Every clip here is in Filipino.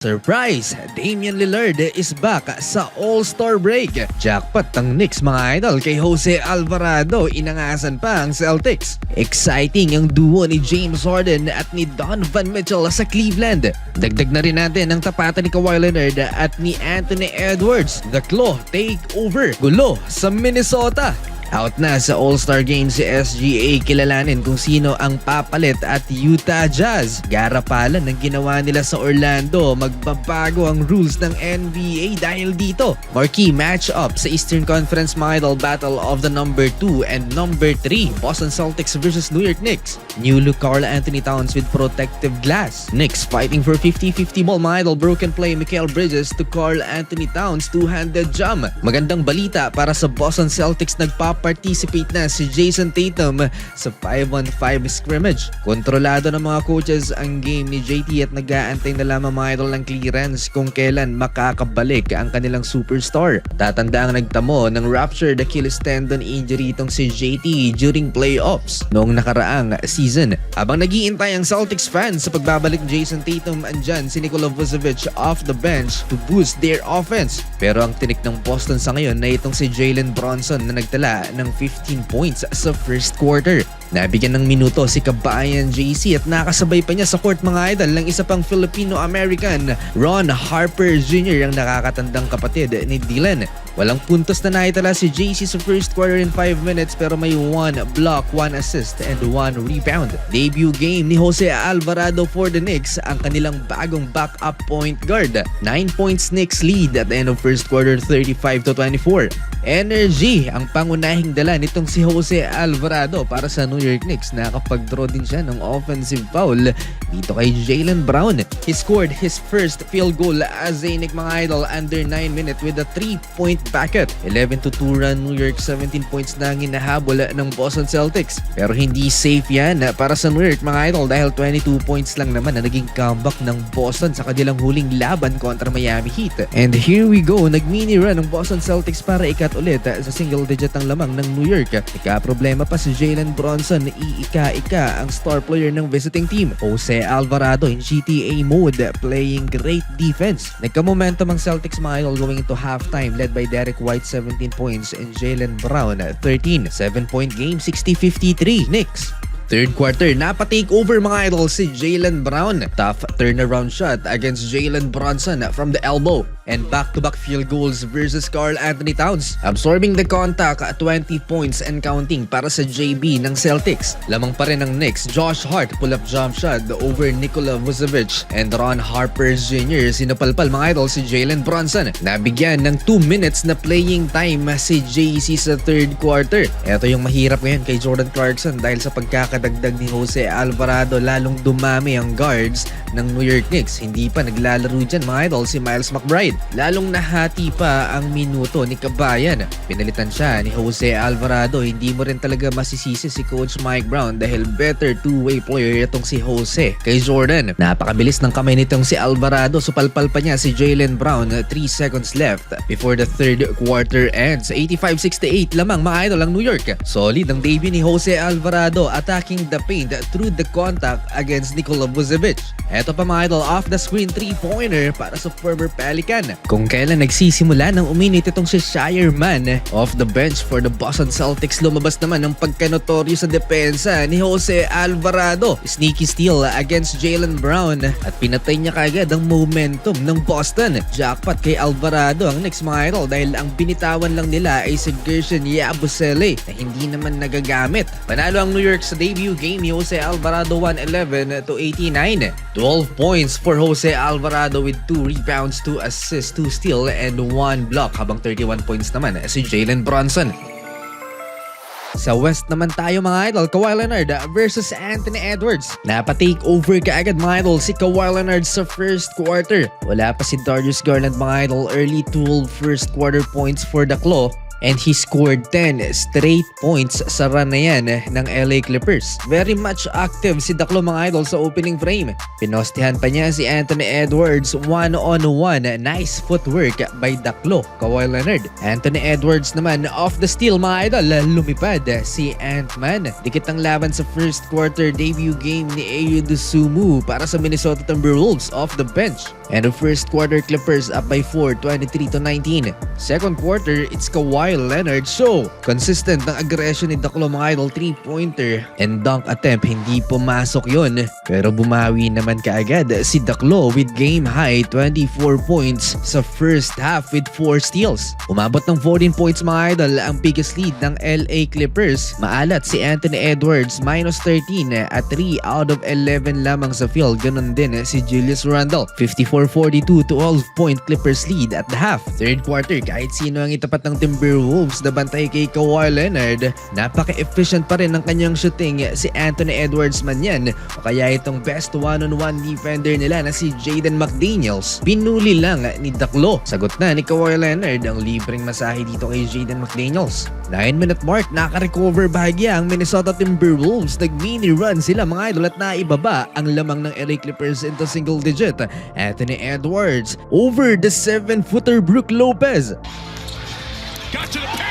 Surprise! Damian Lillard is back sa All-Star break. Jackpot ang Knicks mga idol kay Jose Alvarado, inangasan pa ang Celtics. Exciting ang duo ni James Harden at ni Donovan Mitchell sa Cleveland. Dagdag na rin natin ang tapatan ni Kawhi Leonard at ni Anthony Edwards. The Claw take over. Gulo sa Minnesota. Out na sa All-Star Game si SGA, kilalanin kung sino ang papalit at Utah Jazz. Garapalan ng ginawa nila sa Orlando, magbabago ang rules ng NBA dahil dito. Marquee matchup sa Eastern Conference mga idol, battle of the number 2 and number 3, Boston Celtics versus New York Knicks. New look Karl Anthony Towns with protective glass. Knicks fighting for 50-50 ball mga idol, broken play Mikal Bridges to Karl Anthony Towns, two-handed jam. Magandang balita para sa Boston Celtics, participate na si Jason Tatum sa 5-on-5 scrimmage. Kontrolado ng mga coaches ang game ni JT at nag-aantay na lamang mga idol ng clearance kung kailan makakabalik ang kanilang superstar. Tatanda ang nagtamo ng ruptured Achilles tendon injury itong si JT during playoffs noong nakaraang season. Habang nag-iintay ang Celtics fans sa pagbabalik Jason Tatum, andyan si Nikola Vucevic off the bench to boost their offense. Pero ang tinik ng Boston sa ngayon na itong si Jalen Brunson na nagtala ng 15 points sa first quarter. Nabigyan ng minuto si Kabayan JC at nakasabay pa niya sa court mga idol ng isa pang Filipino-American, Ron Harper Jr., ang nakakatandang kapatid ni Dylan. Walang puntos na naitala si JC sa first quarter in 5 minutes pero may 1 block, 1 assist and 1 rebound. Debut game ni Jose Alvarado for the Knicks, ang kanilang bagong backup point guard. 9 points Knicks lead at the end of first quarter, 35-24. Energy ang pangunahing dala nitong si Jose Alvarado para sa New York Knicks. Nakapag-draw din siya ng offensive foul dito kay Jaylen Brown. He scored his first field goal as a Knick mga idol under 9 minutes with a 3-point bucket. 11-2 run New York, 17 points na ang hinahabol ng Boston Celtics. Pero hindi safe yan para sa New York mga idol dahil 22 points lang naman na naging comeback ng Boston sa kanilang huling laban kontra Miami Heat. And here we go, nag-mini run ng Boston Celtics para ikat ulit sa single digit ang lamang ng New York. Ika-problema pa si Jalen Brunson, iika-ika ang star player ng visiting team. Jose Alvarado in GTA mode, playing great defense. Nagka-momentum ang Celtics mga idol going into halftime, led by Derek White 17 points and Jaylen Brown 13. 7-point game, 60-53 Knicks. Third quarter, napa-take over mga idol si Jaylen Brown. Tough turnaround shot against Jalen Brunson from the elbow. And back-to-back field goals versus Karl Anthony Towns. Absorbing the contact, 20 points and counting para sa JB ng Celtics. Lamang pa rin ng Knicks, Josh Hart pull-up jump shot over Nikola Vucevic and Ron Harper Jr. Sinapalpal mga idol si Jalen Brunson. Nabigyan ng 2 minutes na playing time si JC sa third quarter. Ito yung mahirap ngayon kay Jordan Clarkson dahil sa pagkakadagdag ni Jose Alvarado, lalong dumami ang guards ng New York Knicks. Hindi pa naglalaro dyan mga idol si Miles McBride. Lalong nahati pa ang minuto ni Kabayan. Pinalitan siya ni Jose Alvarado. Hindi mo rin talaga masisisi si Coach Mike Brown dahil better two-way player itong si Jose kay Jordan. Napakabilis ng kamay nitong si Alvarado. Supalpal pa niya si Jaylen Brown. 3 seconds left before the third quarter ends. 85-68 lamang mga idol ang New York. Solid ang debut ni Jose Alvarado, attacking the paint through the contact against Nikola Vucevic. Eto pa mga idol, off the screen 3-pointer para sa former Pelican. Kung kailan nagsisimula ng uminit itong si Shireman off the bench for the Boston Celtics, lumabas naman ang pagkanotoryo sa depensa ni Jose Alvarado. Sneaky steal against Jaylen Brown at pinatay niya kagad ang momentum ng Boston. Jackpot kay Alvarado ang Knicks mga idol dahil ang binitawan lang nila ay si Gershon Yabusele na hindi naman nagagamit. Panalo ang New York sa debut game ni Jose Alvarado, 111-89. 12 points for Jose Alvarado with 2 rebounds, 2 assists, 2 steal and 1 block, habang 31 points naman si Jalen Brunson. Sa West naman tayo mga idol, Kawhi Leonard versus Anthony Edwards. Napa-take over kaagad mga idol si Kawhi Leonard sa first quarter. Wala pa si Darius Garland mga idol, early 12 first quarter points for the Claw. and he scored 10 straight points sa run na yan ng LA Clippers. Very much active si Daklo mga idol sa opening frame. Pinostihan pa niya si Anthony Edwards one-on-one. Nice footwork by Daklo. Kawhi Leonard. Anthony Edwards naman off the steal mga idol. Lumipad si Ant-Man. Dikit ang laban sa first quarter debut game ni Ayo Dosunmu para sa Minnesota Timberwolves off the bench. And the first quarter Clippers up by 4, 23-19. Second quarter, it's Kawhi Leonard show. Consistent ng aggression ni Daklo mga idol, 3-pointer and dunk attempt. Hindi pumasok yon, pero bumawi naman kaagad si Daklo with game high 24 points sa first half with 4 steals. Umabot ng 14 points mga idol ang biggest lead ng LA Clippers. Maalat si Anthony Edwards minus 13 at 3 out of 11 lamang sa field. Ganon din si Julius Randle. 54-42 12-point Clippers lead at the half. Third quarter, kahit sino ang itapat ng Timberwolves na bantay kay Kawhi Leonard, napaka-efficient pa rin ng kanyang shooting si Anthony Edwards man yan o kaya itong best one-on-one defender nila na si Jaden McDaniels. Pinuli lang ni Daklo. Sagot na ni Kawhi Leonard ang libreng masahe dito kay Jaden McDaniels. 9-minute mark, naka-recover bahagya ang Minnesota Timberwolves. Nag-mini run sila mga idol at naibaba ang lamang ng LA Clippers into single digit. Anthony Edwards over the 7-footer Brook Lopez. Got to the paint.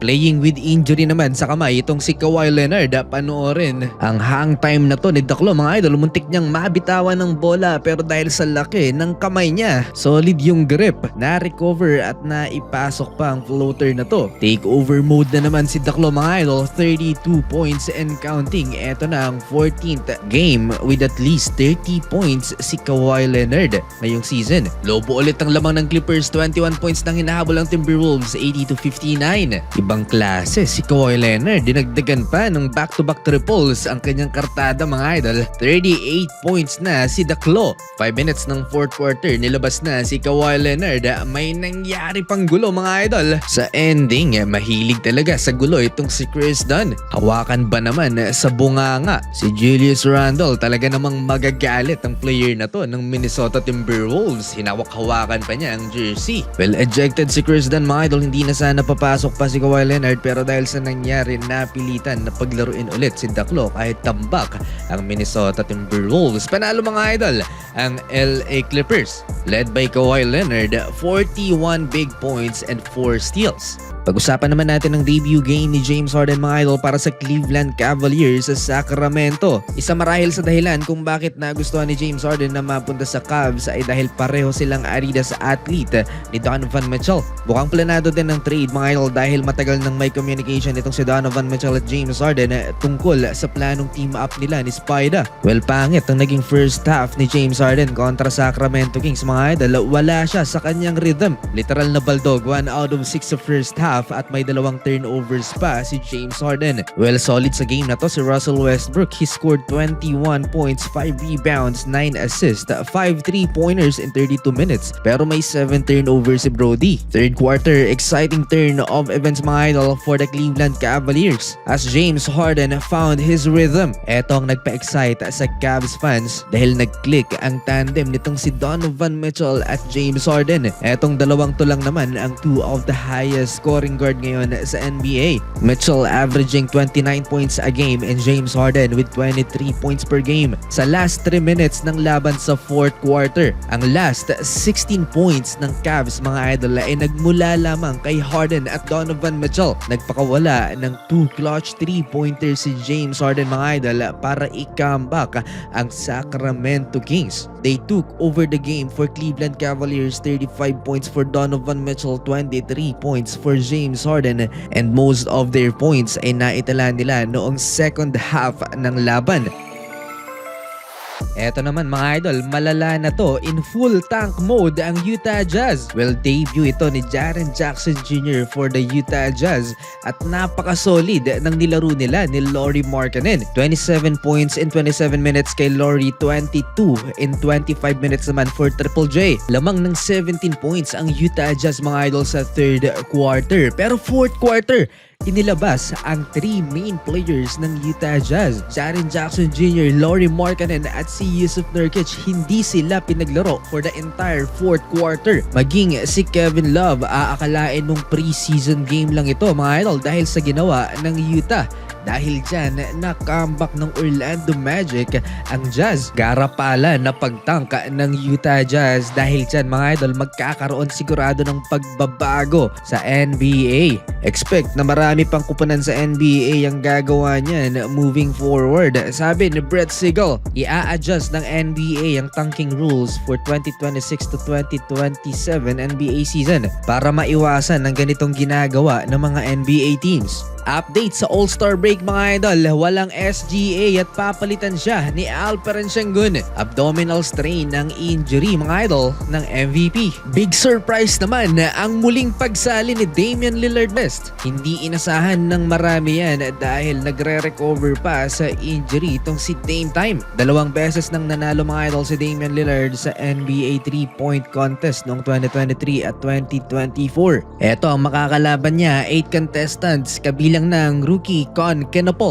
Playing with injury naman sa kamay itong si Kawhi Leonard. Panoorin ang hang time na to ni Daklo mga idol. Muntik niyang mabitawan ng bola pero dahil sa laki ng kamay niya, solid yung grip. Na-recover at naipasok pa ang floater na to. Takeover mode na naman si Daklo mga idol. 32 points and counting. Eto na ang 14th game with at least 30 points si Kawhi Leonard ngayong season. Lobo ulit ang lamang ng Clippers. 21 points nang hinahabol ang Timberwolves. 80-59. Ibang klase si Kawhi Leonard. Dinagdagan pa ng back-to-back triples ang kanyang kartada mga idol. 38 points na si Daklo. 5 minutes ng fourth quarter, nilabas na si Kawhi Leonard. May nangyari pang gulo mga idol. Sa ending, mahilig talaga sa gulo itong si Chris Dunn. Hawakan ba naman sa bunganga si Julius Randle? Talaga namang magagalit ang player na to ng Minnesota Timberwolves. Hinawak-hawakan pa niya ang jersey. Well, ejected si Chris Dunn mga idol. Hindi na sana papasok pa si Kawhi Leonard pero dahil sa nangyari napilitan na paglaruin ulit si Daklo kahit tambak ang Minnesota Timberwolves. Panalo mga idol ang LA Clippers led by Kawhi Leonard, 41 big points and 4 steals. Pag-usapan naman natin ang debut game ni James Harden mga idol para sa Cleveland Cavaliers sa Sacramento. Isa marahil sa dahilan kung bakit nagustuhan ni James Harden na mapunta sa Cavs ay dahil pareho silang Adidas athlete ni Donovan Mitchell. Bukang planado din ng trade mga idol dahil matagal nang may communication itong si Donovan Mitchell at James Harden tungkol sa planong team up nila ni Spida. Well, pangit ang naging first half ni James Harden kontra Sacramento Kings mga idol. Wala siya sa kanyang rhythm. Literal na baldog, 1 out of 6 sa first half at may 2 turnovers pa si James Harden. Well, solid sa game na to si Russell Westbrook. He scored 21 points, 5 rebounds, 9 assists, 5 3-pointers in 32 minutes. Pero may 7 turnovers si Brody. Third quarter, exciting turn of events mga idol for the Cleveland Cavaliers as James Harden found his rhythm. Eto ang nagpa-excite sa Cavs fans dahil nag-click ang tandem nitong si Donovan Mitchell at James Harden. Etong dalawang to lang naman ang 2 of the highest scoring guard ngayon sa NBA. Mitchell averaging 29 points a game and James Harden with 23 points per game sa last 3 minutes ng laban sa fourth quarter. Ang last 16 points ng Cavs mga idol ay nagmula lamang kay Harden at Donovan Mitchell. Nagpakawala ng 2 clutch 3-pointers si James Harden mga idol para i-comeback ang Sacramento Kings. They took over the game for Cleveland Cavaliers, 35 points for Donovan Mitchell, 23 points for James Harden, and most of their points ay naitala nila noong second half ng laban. Eto naman mga idol, malala na to. In full tank mode ang Utah Jazz. Well, debut ito ni Jaren Jackson Jr. for the Utah Jazz at napaka-solid ng nilaro nila ni Lauri Markkanen. 27 points in 27 minutes kay Lauri, 22 in 25 minutes naman for Triple J. Lamang ng 17 points ang Utah Jazz mga idol sa third quarter. Pero fourth quarter, inilabas ang 3 main players ng Utah Jazz. Jaren Jackson Jr., Lauri Markkanen at si Jusuf Nurkic, hindi sila pinaglaro for the entire fourth quarter. Maging si Kevin Love, aakalain mong preseason game lang ito mga idol dahil sa ginawa ng Utah. Dahil dyan, na-comeback ng Orlando Magic ang Jazz. Garapala na pagtangka ng Utah Jazz. Dahil dyan mga idol, magkakaroon sigurado ng pagbabago sa NBA. Expect na marami pang kupunan sa NBA ang gagawa niyan moving forward. Sabi ni Brett Siegel, i-a-adjust ng NBA ang tanking rules for 2026 to 2027 NBA season para maiwasan ang ganitong ginagawa ng mga NBA teams. Update sa All-Star break mga idol, walang SGA at papalitan siya ni Alperen Sengun. Abdominal strain ng injury mga idol ng MVP. Big surprise naman ang muling pagsali ni Damian Lillard West. Hindi inasahan ng marami yan dahil nagre-recover pa sa injury itong si Dame Time. 2 beses nang nanalo mga idol si Damian Lillard sa NBA 3-point contest noong 2023 at 2024. Eto ang makakalaban niya, 8 contestants kabilang ng rookie Con Kenopol,